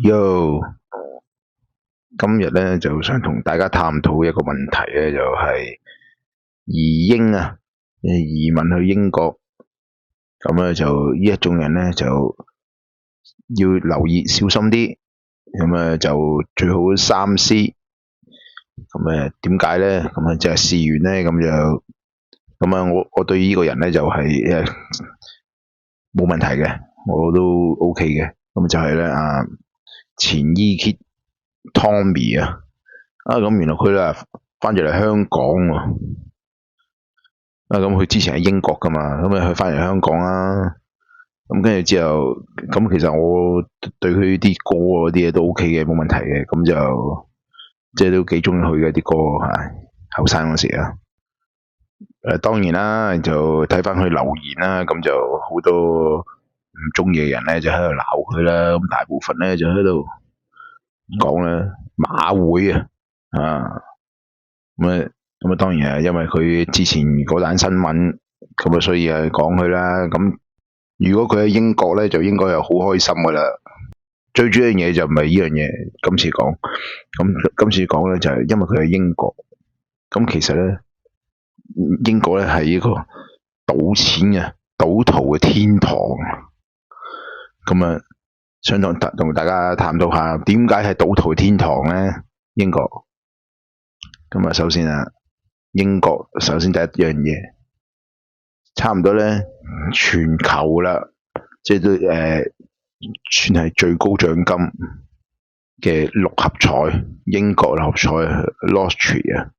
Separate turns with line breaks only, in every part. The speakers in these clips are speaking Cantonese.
Yo，今日咧就想同大家探討一個問題咧，就係移英啊，移民去英國，咁咧就呢一種人咧就要留意小心啲，咁啊就最好三思。咁點解咧？咁啊即係試完咧，咁我對呢個人咧就係冇問題嘅，我都 OK 嘅。咁就係咧前 E.K. Tommy 咁原來佢咧翻咗嚟香港喎。咁佢之前喺英國噶嘛，咁佢翻嚟香港啦。咁跟住之後，咁其實我對佢啲歌嗰啲嘢都 OK 嘅，冇問題嘅。咁就即係都幾中意佢嘅啲歌嚇，後生嗰時啊。當然啦，就睇翻佢留言啦，咁就好多唔中意嘅人咧就喺度鬧佢啦。咁大部分咧就喺度講咧馬會咁當然係因為佢之前嗰單新聞，咁所以講佢啦。咁如果佢喺英國咧，就應該係好開心噶啦。最主要嘅嘢就唔係呢樣嘢，今次講。咁今次講咧就係因為佢喺英國。咁其實咧，英國咧係一個賭錢嘅賭徒嘅天堂。咁想同大家探討下點解係賭徒嘅天堂咧？英國。咁首先英國首先第一樣嘢，差唔多咧全球啦，即係都算係最高獎金嘅六合彩，英國六合彩 Lottery 啊。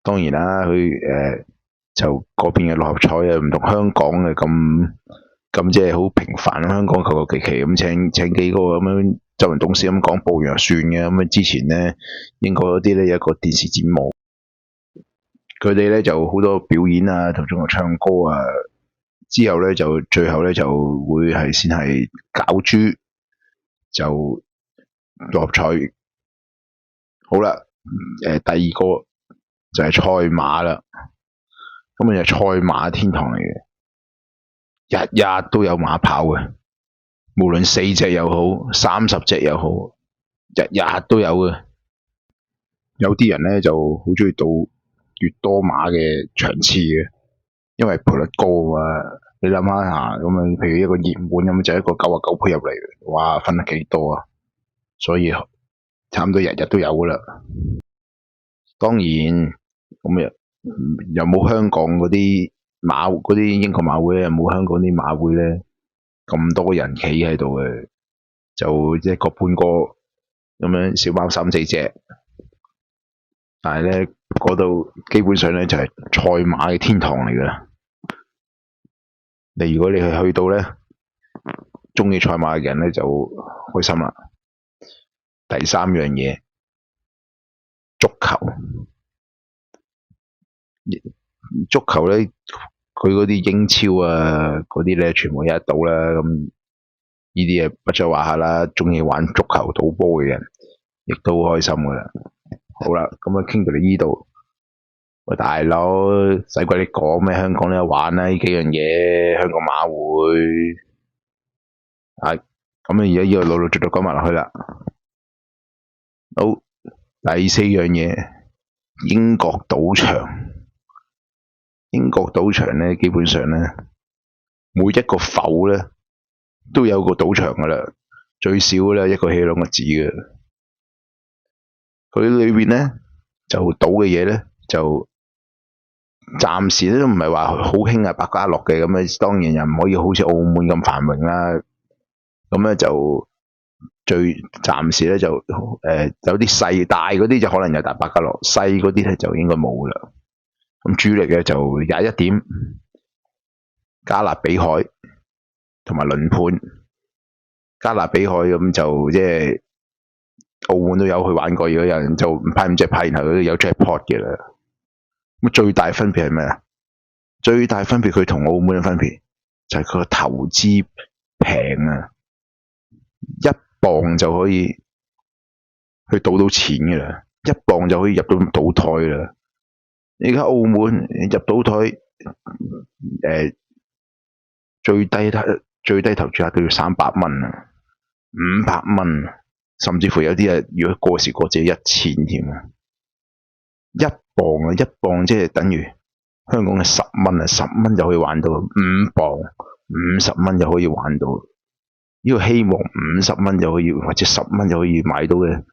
當然啦，佢就嗰邊嘅六合彩唔同香港嘅咁即係好平凡。香港求求其其咁請幾個咁樣執行董事咁講報完就算嘅。之前咧英國嗰啲咧有一個電視節目，佢哋咧就好多表演啊，同仲有唱歌啊。之後咧就最後咧就會係先係攪珠，就六合彩。好啦，第二個就係賽馬啦。咁就係賽馬天堂嚟嘅，日日都有馬跑嘅，無論4隻又好，30隻又好，日日都有嘅。有啲人咧就好中意賭越多馬嘅場次嘅，因為賠率高啊。你諗下譬如一個熱門咁就一個99倍入嚟，哇，分得幾多啊？所以差唔多日日都有噶啦。當然又冇香港嗰啲嗰啲英國馬會咧，冇香港啲馬會咧咁多人企喺度嘅，就一個半個咁樣，小貓3、4隻。但係咧嗰度基本上咧就係賽馬嘅天堂嚟噶啦。如果你去到咧，中意賽馬嘅人咧就開心啦。第三樣嘢，足球。足球咧，佢嗰啲英超啊，嗰啲咧全部有得賭啦。咁呢啲嘢不在話下啦。中意玩足球賭波嘅人，亦都好開心噶啦。好啦，傾到你呢度，喂大佬，使鬼你講咩？香港都有玩啦，呢幾樣嘢，香港馬會咁而家呢個陸陸續續講埋落去啦。好，第4樣嘢，英國賭場。英國賭場咧，基本上咧，每一個埠咧都有個賭場噶啦，最少咧一個起2個字嘅。佢裏邊咧就賭嘅嘢咧，就暫時都唔係話好興百家樂嘅。咁當然又唔可以好似澳門咁繁榮啦。咁咧就暫時咧就有啲細大嗰啲就可能有大百家樂，細嗰啲咧就應該冇噶啦。咁主力嘅就21點、加勒比海同埋輪盤。加勒比海咁就即係澳門都有去玩過，如果有人就派5隻牌，然後有 jackpot 嘅啦。咁最大分別係咩啊？最大分別佢同澳門嘅分別就係佢個投資平啊，1磅就可以去賭到錢嘅啦，1磅就可以入到賭台啦。而家澳門入賭台最低投注額都要300蚊啊！ 500蚊，甚至乎有啲如果過時過節1000添啊！一磅一磅即係等於香港嘅10蚊啊，10蚊就可以玩到5磅，50蚊就可以玩到。呢個希望50蚊就可以，或者10蚊就可以買到嘅，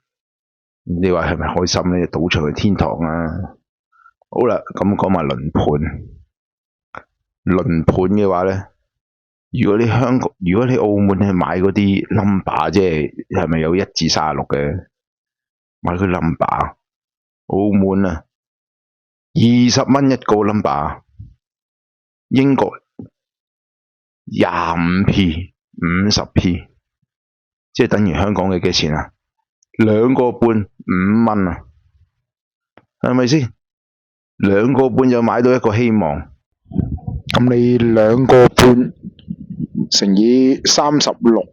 你話係咪開心咧？賭場嘅天堂啊！好啦，咁講埋輪盤。輪盤嘅話咧，如果你澳門去買嗰啲 number， 即係咪有1至36嘅？買佢 number， 澳門啊，20蚊一個 number， 英國25p 50p， 即係等於香港嘅幾錢啊？2個半5蚊啊，係咪先？2個半就買到一個希望。
咁你2個半乘以36，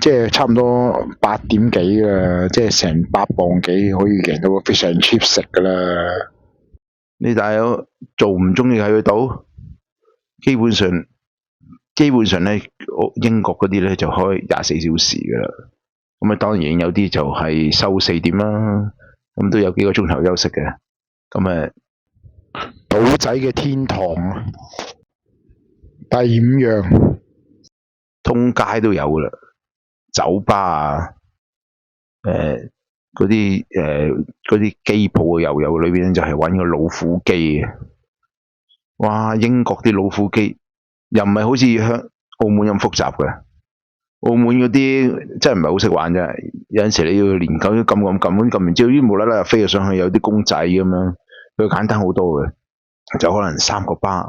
即係差唔多8點幾啦，即係成8磅幾可以贏到個 fish and chips 食噶啦。
你大佬做唔中意喺佢賭，基本上咧，英國嗰啲咧就開24小時噶啦。咁啊，當然有啲就係收4點啦，咁都有幾個鐘頭休息嘅。咁
賭仔嘅天堂。第5樣，
通街都有噶啦，酒吧啊，嗰啲機鋪又有，裏邊就係玩個老虎機嘅。哇！英國啲老虎機又唔係好似澳門咁複雜嘅，澳門嗰啲真係唔係好識玩啫。有陣時你要練夠啲撳完之後，啲無啦啦又飛咗上去，有啲公仔咁樣，佢簡單好多嘅，就可能3個巴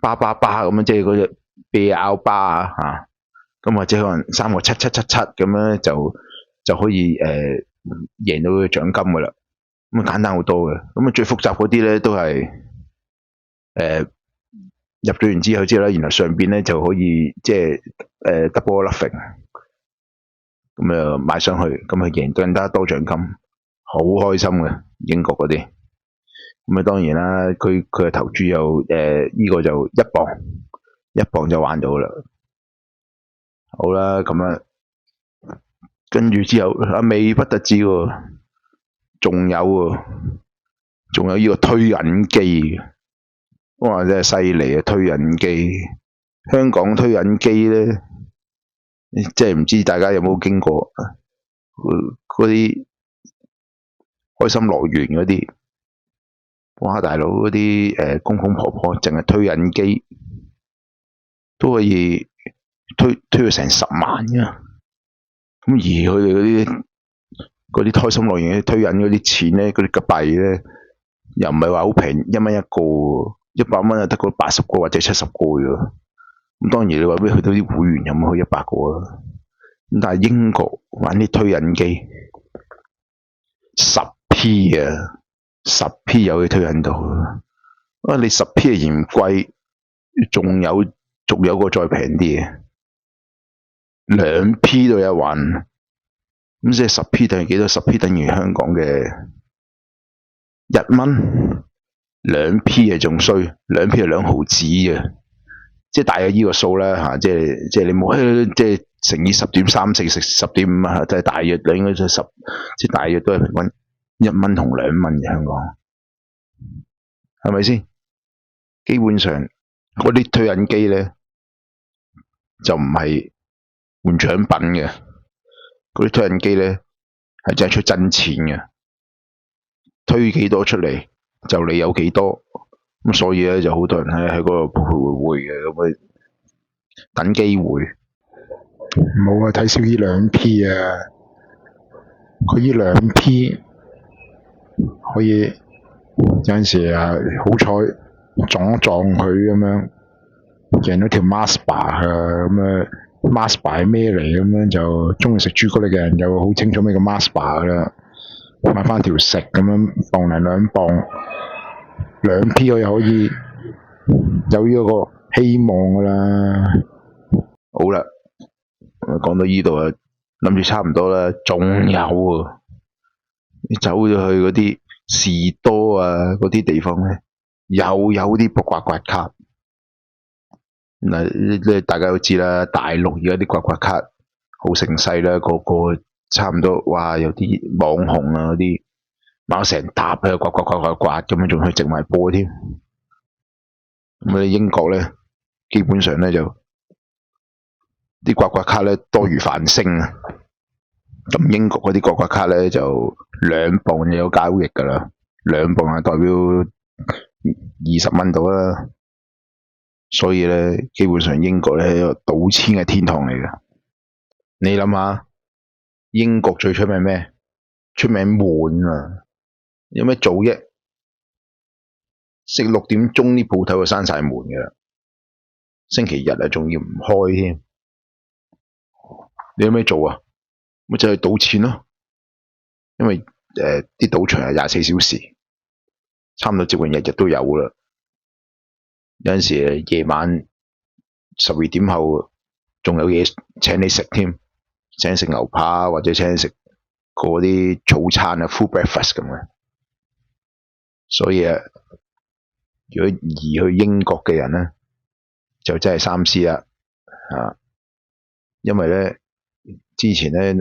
咁樣，即係嗰隻啤咬巴啊，咁或者可能3個7咁樣就可以贏到個獎金噶啦。咁簡單好多嘅。咁最複雜嗰啲咧都係入咗完之後咧，然後上邊咧就可以即係double nothing，咁買上去，咁贏更加多獎金，好開心嘅英國嗰啲。咁當然啦，佢嘅投注又呢個就1磅就玩到啦。好啦，咁跟住之後未不特止喎，仲有呢個推銀機，哇！真係犀利啊！推銀機，香港推銀機咧，即係唔知大家有冇經過嗰啲開心樂園嗰啲，哇！大佬嗰啲公公婆婆淨係推銀機都可以推到成10萬㗎。咁而佢哋嗰啲開心樂園推銀嗰啲錢咧，嗰啲嘅幣咧，又唔係話好平，1蚊一個，100蚊就得嗰80個或者70個喎。咁當然你話俾去到啲會員有冇去100個啊？咁但係英國玩啲推銀機10p 啊，10p 有去推銀到啊！你10p 係嫌貴，仲有個再平啲嘅2p 都有玩。咁即係10p等於幾多？10p等於香港嘅1蚊，2p 仲衰，2p 係2毫子嘅，即係大約呢個數啦嚇，即係你冇即係乘以10.34、10.5啊，就係大約你應該就即係大約都係平均1蚊同2蚊嘅香港，係咪先？基本上嗰啲推銀機咧就唔係換獎品嘅。嗰啲推銀機咧係真係出真錢嘅，推幾多出嚟就你有幾多，咁所以咧就好多人喺嗰度徘徊嘅，咁等機會。
冇啊，睇少呢2p啊，佢呢2p可以有陣時好彩撞一撞佢咁樣，贏到條 Mars bar 啊咁Mars bar 係咩嚟？咁樣就中意食朱古力嘅人就好清楚咩叫 Mars bar 噶啦，買翻條食咁樣磅零2磅，2p 我又可以有呢個希望噶啦。
好啦，講到呢度啊，諗住差唔多啦，仲有啊，你走咗去嗰啲士多啊嗰啲地方咧，又有啲卜刮刮卡。嗱，大家都知啦，大陸而家啲刮刮卡好盛世啦，個個差唔多，哇！有啲網紅啊嗰啲買成沓啊，刮咁樣，仲去直埋播添。咁咧英國咧，基本上咧就啲刮卡咧多如繁星啊。咁英國嗰啲刮卡咧就2磅就有交易㗎啦，2磅係代表20蚊到啦。所以咧，基本上英國咧係一個賭錢嘅天堂嚟嘅。你諗下，英國最出名咩？出名悶啊！有咩做啫？6點鐘啲鋪頭就閂晒門㗎啦，星期日啊仲要唔開添。你有咩做啊？咪就係賭錢咯，因為啲賭場係24小時，差唔多接近日日都有啦。有陣時夜晚12點後仲有嘢請你食添，請你食牛扒或者請你食嗰啲早餐啊 full breakfast 咁嘅。所以如果移去英國嘅人咧，就真係三思啦因為咧之前咧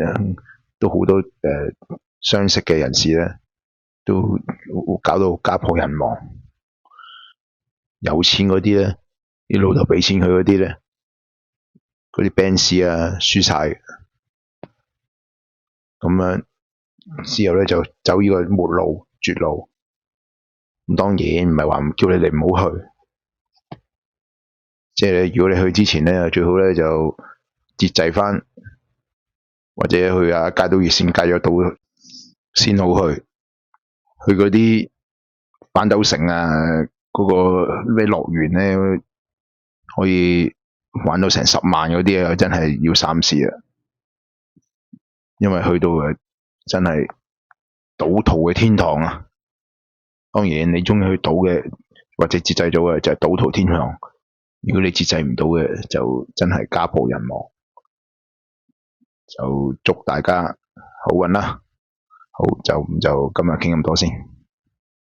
都好多相識嘅人士咧，都搞到家破人亡。有錢嗰啲咧，啲老豆俾錢佢嗰啲咧，嗰啲 Benz 啊輸晒，咁樣之後咧就走呢個末路絕路。咁當然唔係話唔叫你哋唔好去，即係如果你去之前咧，最好咧就節制翻，或者去戒賭熱線戒咗賭先好去。去嗰啲板豆城啊，嗰個咩樂園咧，可以玩到成10萬嗰啲啊，真係要三思啊！因為去到真係賭徒嘅天堂啊！當然你中意去賭嘅或者節制咗嘅就係賭徒天堂，如果你節制唔到嘅就真係家破人亡。就祝大家好運啦！好，就今日傾咁多先。